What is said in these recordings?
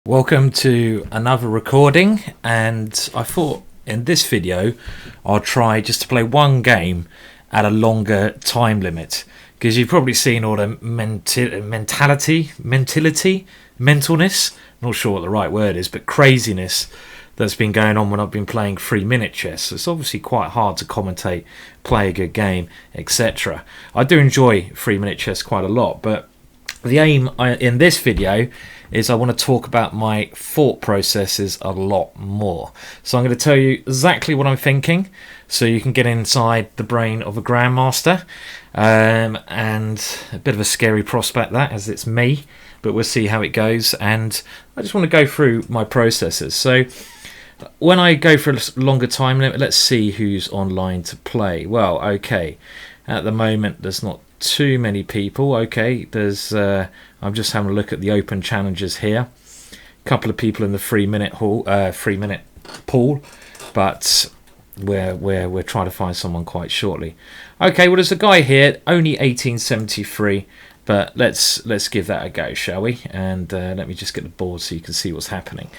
Welcome to another recording, and I thought in this video I'll try just to play one game at a longer time limit, because you've probably seen all the mentalness, not sure what the right word is, but craziness that's been going on when I've been playing 3-minute chess. It's obviously quite hard to commentate, play a good game, etc. I do enjoy 3-minute chess quite a lot, but the aim in this video is I want to talk about my thought processes a lot more. So I'm going to tell you exactly what I'm thinking, so you can get inside the brain of a Grandmaster. And a bit of a scary prospect that, as it's me, but we'll see how it goes. And I just want to go through my processes. So when I go for a longer time limit, let's see who's online to play. Well, okay, at the moment there's not too many people. Okay, there's I'm just having a look at the open challenges here. A couple of people in the 3-minute pool, but we're trying to find someone quite shortly. Okay, well, there's a guy here, only 1873, but let's give that a go, shall we? And let me just get the board so you can see what's happening.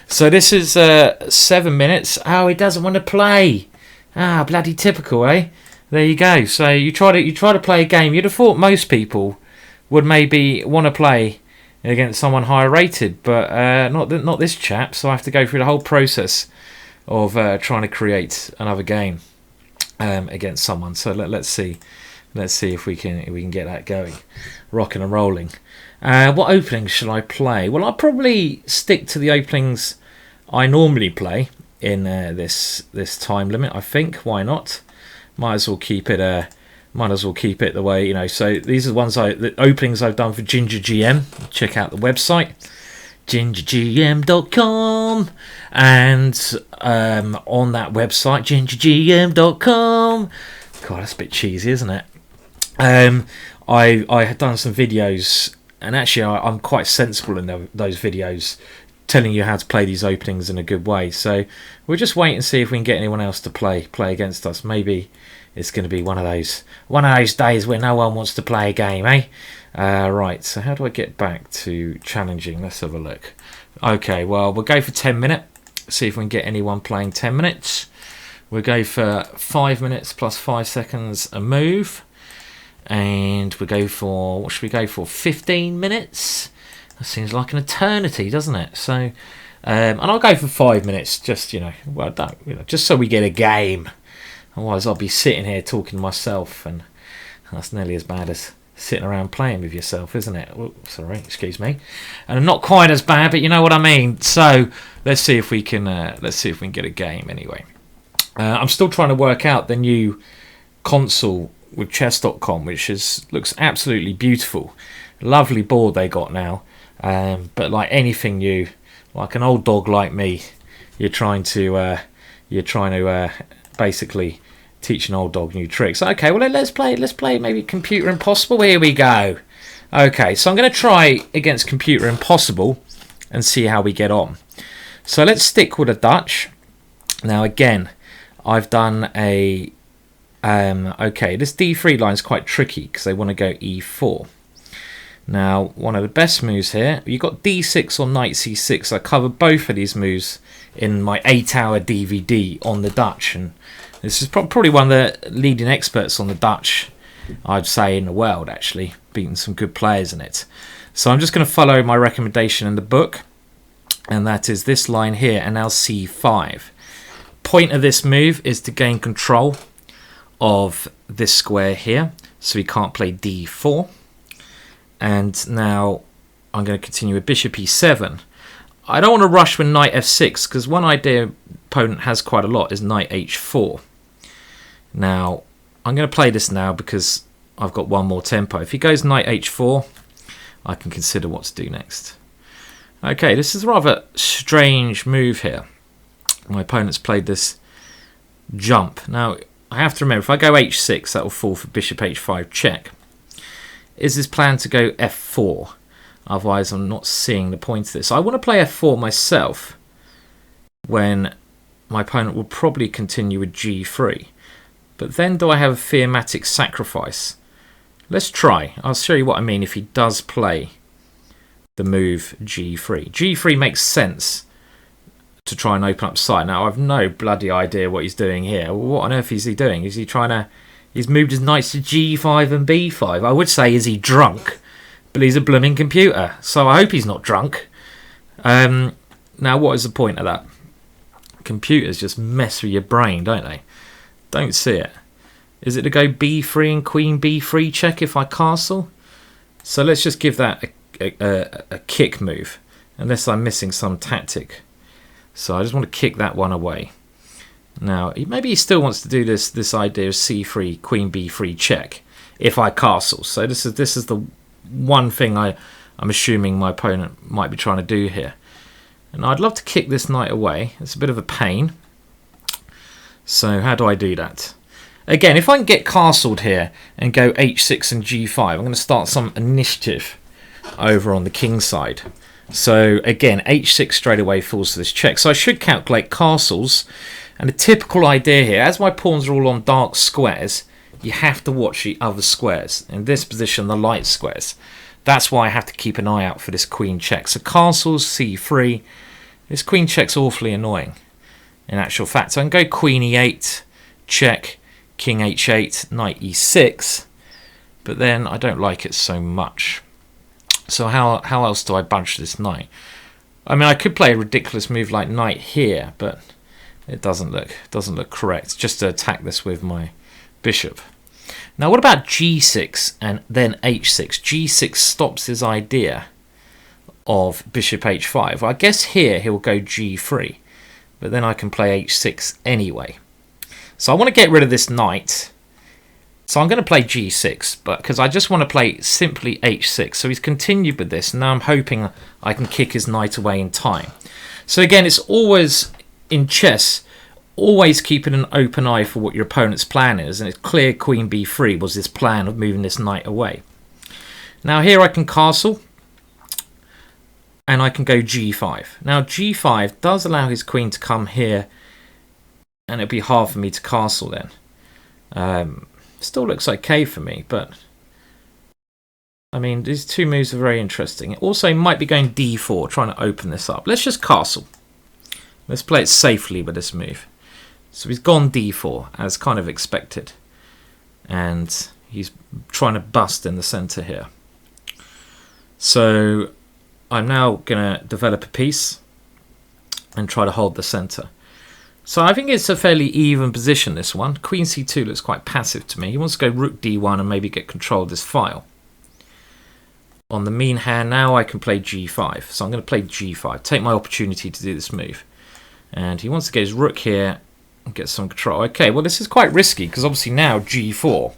So this is 7 minutes. Oh, he doesn't want to play. Ah, bloody typical, eh? There you go. So you try to play a game. You'd have thought most people would maybe want to play against someone higher rated, but not this chap. So I have to go through the whole process of trying to create another game against someone. So let's see if we can get that going, rocking and rolling. What openings should I play? Well, I'll probably stick to the openings I normally play in this time limit. I think. Why not? Might as well keep it the way, you know. So these are the openings I've done for GingerGM. Check out the website, GingerGM.com, and on that website, GingerGM.com. God, that's a bit cheesy, isn't it? I had done some videos, and actually I'm quite sensible in those videos, telling you how to play these openings in a good way. So we'll just wait and see if we can get anyone else to play against us. Maybe it's going to be one of those days where no one wants to play a game, eh? Right, so how do I get back to challenging? Let's have a look. Okay, well, we'll go for 10 minutes. See if we can get anyone playing 10 minutes. We'll go for 5 minutes plus 5 seconds a move. And we'll go for, what should we go for? 15 minutes? That seems like an eternity, doesn't it? So, and I'll go for 5 minutes, just just so we get a game. Otherwise, I'll be sitting here talking to myself, and that's nearly as bad as sitting around playing with yourself, isn't it? Oh, sorry, excuse me. And not quite as bad, but you know what I mean. So let's see if we can get a game anyway. I'm still trying to work out the new console with chess.com, which looks absolutely beautiful. Lovely board they got now. But like anything new, like an old dog like me, you're trying to basically teach an old dog new tricks. Okay, well, let's play maybe Computer Impossible. Here we go. Okay, so I'm going to try against Computer Impossible and see how we get on. So let's stick with a Dutch. Now again, I've done a okay, this D3 line is quite tricky because they want to go E4. Now, one of the best moves here, you've got D6 or Knight C6. I covered both of these moves in my 8-hour DVD on the Dutch, and this is probably one of the leading experts on the Dutch, I'd say, in the world, actually, beating some good players in it. So I'm just going to follow my recommendation in the book, and that is this line here, and now C5. Point of this move is to gain control of this square here, so he can't play D4. And now I'm going to continue with Bishop E7. I don't want to rush with Knight F6, because one idea opponent has quite a lot is Knight H4. Now, I'm going to play this now because I've got one more tempo. If he goes Knight H4, I can consider what to do next. Okay, this is a rather strange move here. My opponent's played this jump. Now, I have to remember, if I go H6, that will fall for Bishop H5 check. Is this plan to go F4? Otherwise, I'm not seeing the point of this. I want to play F4 myself when my opponent will probably continue with G3. But then do I have a thematic sacrifice? Let's try. I'll show you what I mean if he does play the move g3. g3 makes sense to try and open up sight. Now, I've no bloody idea what he's doing here. What on earth is he doing? Is he trying to... He's moved his knights to g5 and b5. I would say, is he drunk? But he's a blooming computer, so I hope he's not drunk. Now, what is the point of that? Computers just mess with your brain, don't they? Don't see it. Is it to go b3 and queen b3 check if I castle? So let's just give that a kick move, unless I'm missing some tactic. So I just want to kick that one away. Now, maybe he still wants to do this idea of c3, queen b3 check if I castle. So this is the one thing I'm assuming my opponent might be trying to do here. And I'd love to kick this knight away. It's a bit of a pain. So how do I do that? Again, if I can get castled here and go h6 and g5, I'm going to start some initiative over on the king side. So again, h6 straight away falls to this check. So I should calculate castles. And the typical idea here, as my pawns are all on dark squares, you have to watch the other squares. In this position, the light squares. That's why I have to keep an eye out for this queen check. So castles, c3. This queen check's awfully annoying, in actual fact. So I can go queen e8, check, king h8, knight e6. But then I don't like it so much. So how else do I bunch this knight? I mean, I could play a ridiculous move like knight here, but it doesn't look correct. Just to attack this with my bishop. Now, what about g6 and then h6? g6 stops his idea of bishop h5. Well, I guess here he'll go g3, but then I can play h6 anyway. So I want to get rid of this knight. So I'm going to play g6, but because I just want to play simply h6. So he's continued with this. Now I'm hoping I can kick his knight away in time. So again, it's always in chess, always keeping an open eye for what your opponent's plan is. And it's clear queen b3 was this plan of moving this knight away. Now here I can castle. And I can go g5. Now g5 does allow his queen to come here. And it'd be hard for me to castle then. Still looks okay for me, but I mean, these two moves are very interesting. It also might be going d4, trying to open this up. Let's just castle. Let's play it safely with this move. So he's gone d4, as kind of expected. And he's trying to bust in the center here. So I'm now going to develop a piece and try to hold the center. So I think it's a fairly even position, this one. Queen c2 looks quite passive to me. He wants to go rook d1 and maybe get control of this file. On the mean hand now, I can play g5. So I'm going to play g5. Take my opportunity to do this move. And he wants to get his rook here and get some control. Okay, well this is quite risky because obviously now g4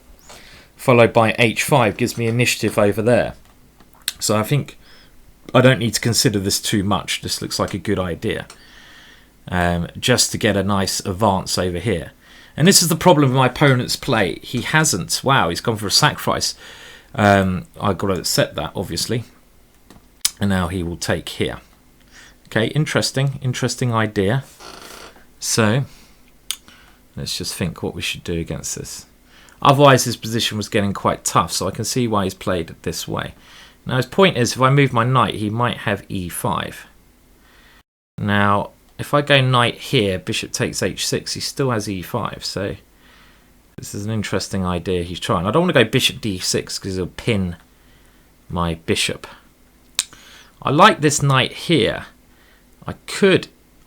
followed by h5 gives me initiative over there. So I think I don't need to consider this too much. This looks like a good idea. Just to get a nice advance over here. And this is the problem with my opponent's play. He hasn't. Wow, he's gone for a sacrifice. I've got to accept that, obviously. And now he will take here. Okay, interesting idea. So, let's just think what we should do against this. Otherwise, his position was getting quite tough, so I can see why he's played it this way. Now, his point is, if I move my knight, he might have e5. Now, if I go knight here, bishop takes h6, he still has e5. So this is an interesting idea he's trying. I don't want to go bishop d6 because it'll pin my bishop. I like this knight here. I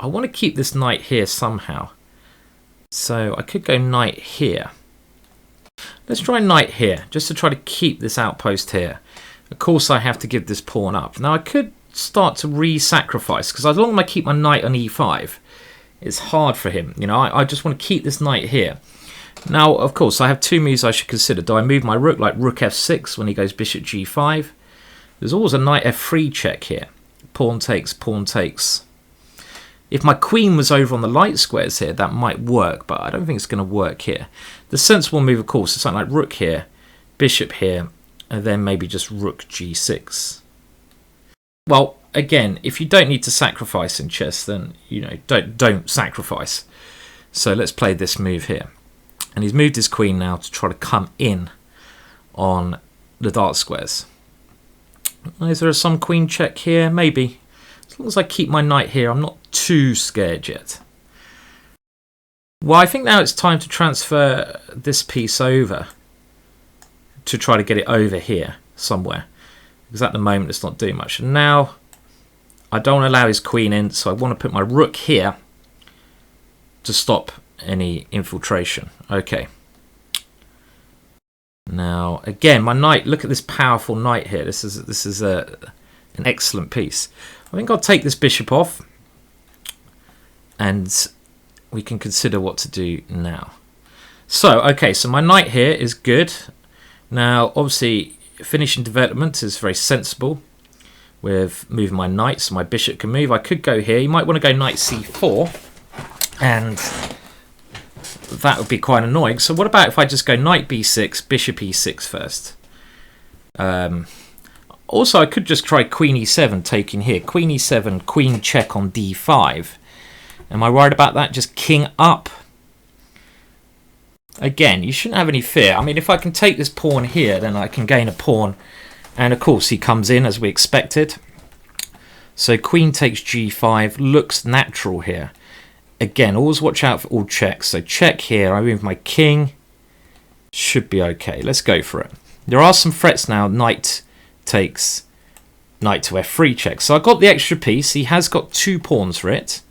want to keep this knight here somehow. So I could go knight here. Let's try knight here, just to try to keep this outpost here. Of course I have to give this pawn up. Now I could start to re-sacrifice, because as long as I keep my knight on e5, it's hard for him. You know, I just want to keep this knight here. Now, of course, I have two moves I should consider. Do I move my rook like rook f6 when he goes bishop g5? There's always a knight f3 check here. Pawn takes, pawn takes. If my queen was over on the light squares here, that might work, but I don't think it's going to work here. The sensible move, of course, is something like rook here, bishop here, and then maybe just rook g6. Well, again, if you don't need to sacrifice in chess, then, you know, don't sacrifice. So let's play this move here. And he's moved his queen now to try to come in on the dark squares. Is there some queen check here? Maybe. As long as I keep my knight here, I'm not too scared yet. Well, I think now it's time to transfer this piece over to try to get it over here somewhere. Because at the moment it's not doing much. And now I don't want to allow his queen in, so I want to put my rook here to stop any infiltration. Okay. Now, again, my knight, look at this powerful knight here. This is an excellent piece. I think I'll take this bishop off and we can consider what to do now. So, okay, so my knight here is good. Now, obviously, finishing development is very sensible with moving my knight so my bishop can move. I could go here. You might want to go knight c4 and that would be quite annoying. So what about if I just go knight b6, bishop e6 first? Also, I could just try queen e7 taking here. Queen e7, queen check on d5. Am I worried about that? Just king up. Again, you shouldn't have any fear. I mean, if I can take this pawn here, then I can gain a pawn. And of course, he comes in as we expected. So queen takes g5 looks natural here. Again, always watch out for all checks. So check here. I move my king. Should be okay. Let's go for it. There are some threats now. Knight takes knight to f3 check. So I got the extra piece. He has got 2 pawns for it.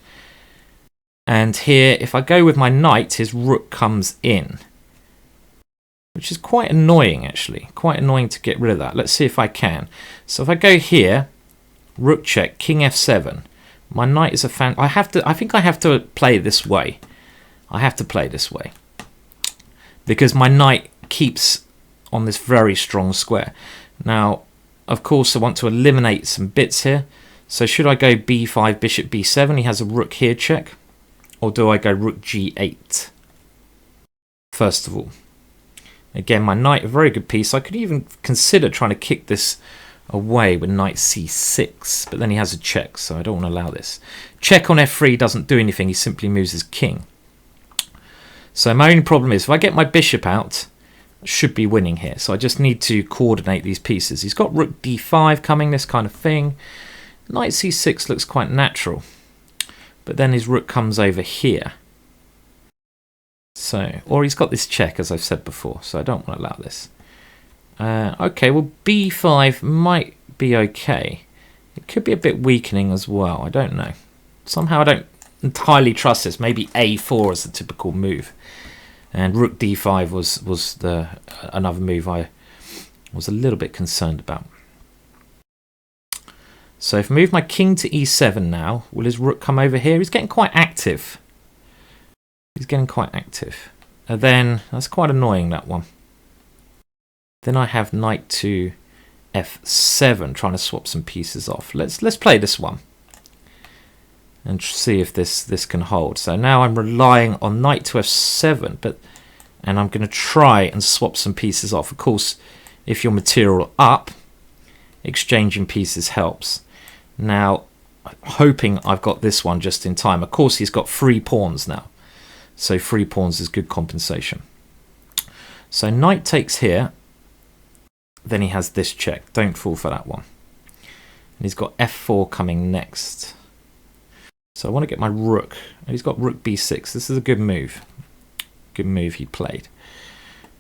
And here, if I go with my knight, his rook comes in. Which is quite annoying, actually. Quite annoying to get rid of that. Let's see if I can. So if I go here, rook check, king f7. My knight is a fan. I think I have to play this way. I have to play this way. Because my knight keeps on this very strong square. Now, of course, I want to eliminate some bits here. So should I go b5, bishop b7? He has a rook here check. Or do I go rook g8? First of all. Again, my knight, a very good piece. I could even consider trying to kick this away with knight c6, but then he has a check, so I don't want to allow this. Check on f3 doesn't do anything, he simply moves his king. So my only problem is if I get my bishop out, I should be winning here. So I just need to coordinate these pieces. He's got rook d5 coming, this kind of thing. Knight c6 looks quite natural, but then his rook comes over here. So, or he's got this check, as I've said before, so I don't want to allow this. Okay, well, b5 might be okay. It could be a bit weakening as well. I don't know. Somehow I don't entirely trust this. Maybe a4 is the typical move. And rook d5 was another move I was a little bit concerned about. So if I move my king to e7 now, will his rook come over here? He's getting quite active. He's getting quite active. And then, that's quite annoying, that one. Then I have knight to f7, trying to swap some pieces off. Let's play this one and see if this can hold. So now I'm relying on knight to f7, and I'm going to try and swap some pieces off. Of course, if your material up, exchanging pieces helps. Now, hoping I've got this one just in time. Of course, he's got 3 pawns now, so 3 pawns is good compensation. So knight takes here. Then he has this check. Don't fall for that one. And he's got f4 coming next. So I want to get my rook. And he's got rook b6. This is a good move. Good move he played.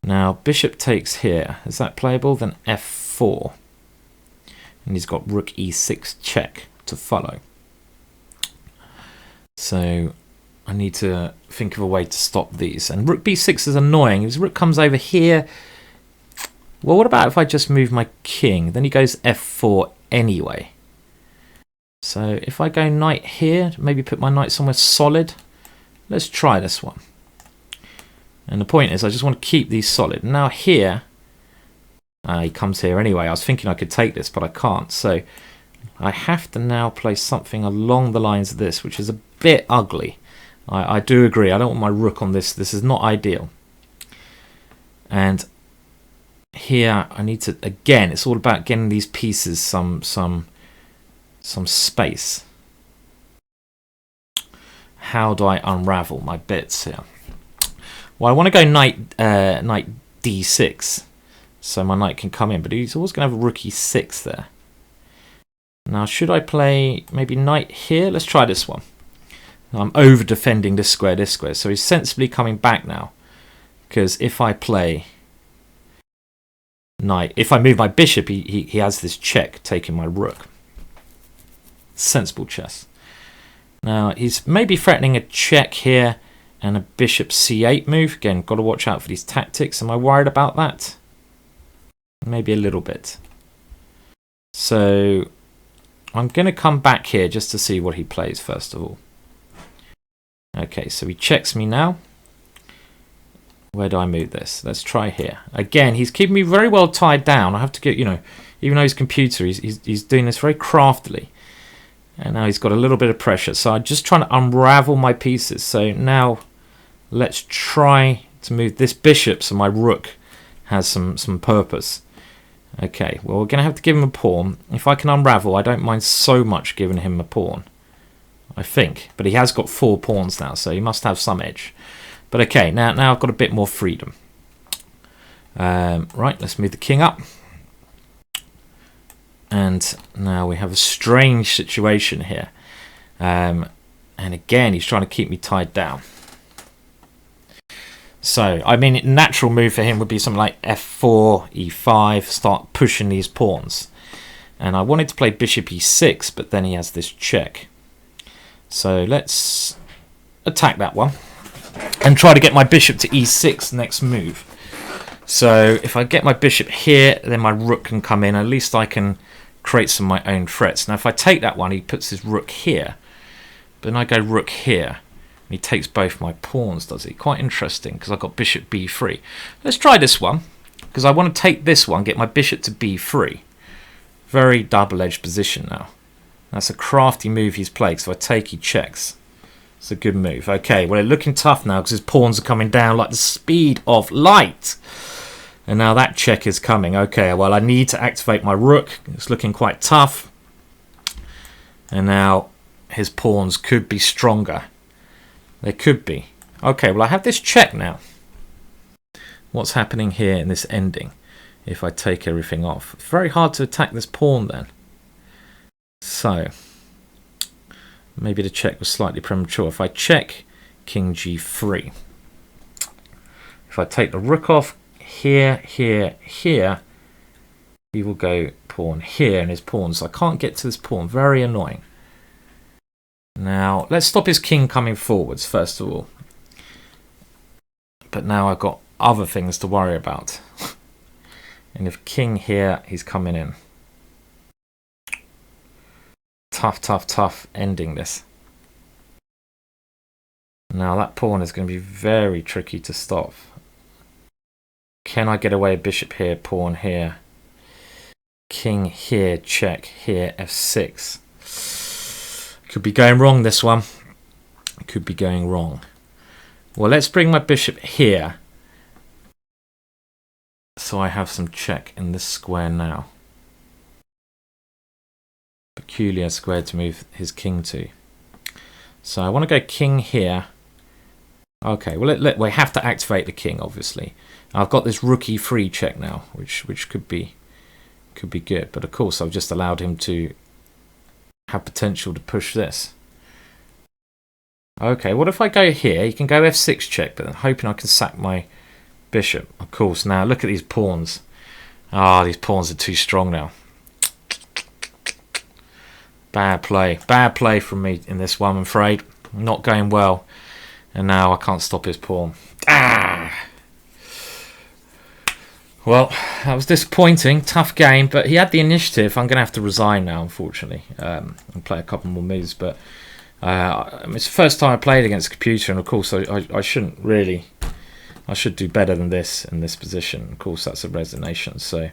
Now bishop takes here. Is that playable? Then f4. And he's got rook e6 check to follow. So I need to think of a way to stop these. And rook b6 is annoying. His rook comes over here. Well, what about if I just move my king? Then he goes f4 anyway. So if I go knight here, maybe put my knight somewhere solid. Let's try this one. And the point is, I just want to keep these solid. Now here, he comes here anyway. I was thinking I could take this, but I can't. So I have to now play something along the lines of this, which is a bit ugly. I do agree. I don't want my rook on this. This is not ideal. And here I need to, again, it's all about getting these pieces some space. How do I unravel my bits here? Well, I want to go knight d6, so my knight can come in, but he's always going to have a rook e6 there. Now, should I play maybe knight here? Let's try this one. I'm over defending this square. So he's sensibly coming back now. Because if I play knight, if I move my bishop, he has this check taking my rook. Sensible chess. Now, he's maybe threatening a check here and a bishop c8 move. Again, got to watch out for these tactics. Am I worried about that? Maybe a little bit. So I'm going to come back here just to see what he plays first of all. Okay, so he checks me now. Where do I move this? Let's try here. Again, he's keeping me very well tied down. I have to get, you know, even though he's computer, he's doing this very craftily. And now he's got a little bit of pressure. So I'm just trying to unravel my pieces. So now let's try to move this bishop so my rook has some purpose. Okay, well, we're going to have to give him a pawn. If I can unravel, I don't mind so much giving him a pawn, I think. But he has got 4 pawns now, so he must have some edge. But okay, now I've got a bit more freedom. Right, let's move the king up. And now we have a strange situation here. And again, he's trying to keep me tied down. So, I mean, a natural move for him would be something like f4, e5, start pushing these pawns. And I wanted to play bishop e6, but then he has this check. So let's attack that one. And try to get my bishop to e6 next move. So if I get my bishop here, then my rook can come in. At least I can create some of my own threats. Now if I take that one, he puts his rook here. But then I go rook here. And he takes both my pawns, does he? Quite interesting, because I've got bishop b3. Let's try this one, because I want to take this one, get my bishop to b3. Very double-edged position now. That's a crafty move he's played, so I take, he checks. It's a good move. Okay, well, it's looking tough now because his pawns are coming down like the speed of light. And now that check is coming. Okay, well, I need to activate my rook. It's looking quite tough. And now his pawns could be stronger. They could be. Okay, well, I have this check now. What's happening here in this ending if I take everything off? It's very hard to attack this pawn then. So maybe the check was slightly premature. If I check king g3, if I take the rook off here, here, here, he will go pawn here and his pawns. I can't get to this pawn. Very annoying. Now let's stop his king coming forwards first of all. But now I've got other things to worry about. And if king here, he's coming in. Tough, tough, tough ending this. Now that pawn is going to be very tricky to stop. Can I get away bishop here, pawn here, king here, check here, f6. Could be going wrong this one. Could be going wrong. Well, let's bring my bishop here. So I have some check in this square now. Peculiar square to move his king to. So I want to go king here. Okay, well we have to activate the king obviously. I've got this rook e3 check now, which could be good, but of course I've just allowed him to have potential to push this. Okay, what if I go here? He can go f6 check, but I'm hoping I can sack my bishop. Of course, now look at these pawns. Ah, these pawns are too strong now. Bad play from me in this one, I'm afraid. Not going well. And now I can't stop his pawn. Ah! Well, that was disappointing. Tough game, but he had the initiative. I'm going to have to resign now, unfortunately, and play a couple more moves. But it's the first time I played against a computer, and of course I shouldn't really. I should do better than this in this position. Of course, that's a resignation. So,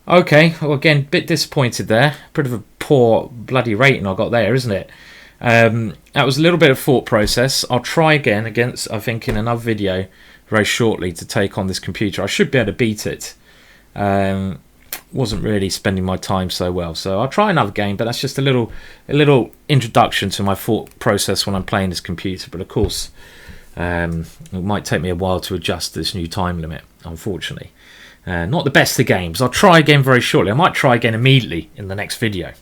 okay. Well, again, bit disappointed there. Bit of a poor bloody rating I got there, isn't it? That was a little bit of thought process. I'll try again against, I think, in another video very shortly to take on this computer. I should be able to beat it. Wasn't really spending my time so well, so I'll try another game. But that's just a little introduction to my thought process when I'm playing this computer. But of course, it might take me a while to adjust to this new time limit, unfortunately. Not the best of games. I'll try again very shortly. I might try again immediately in the next video.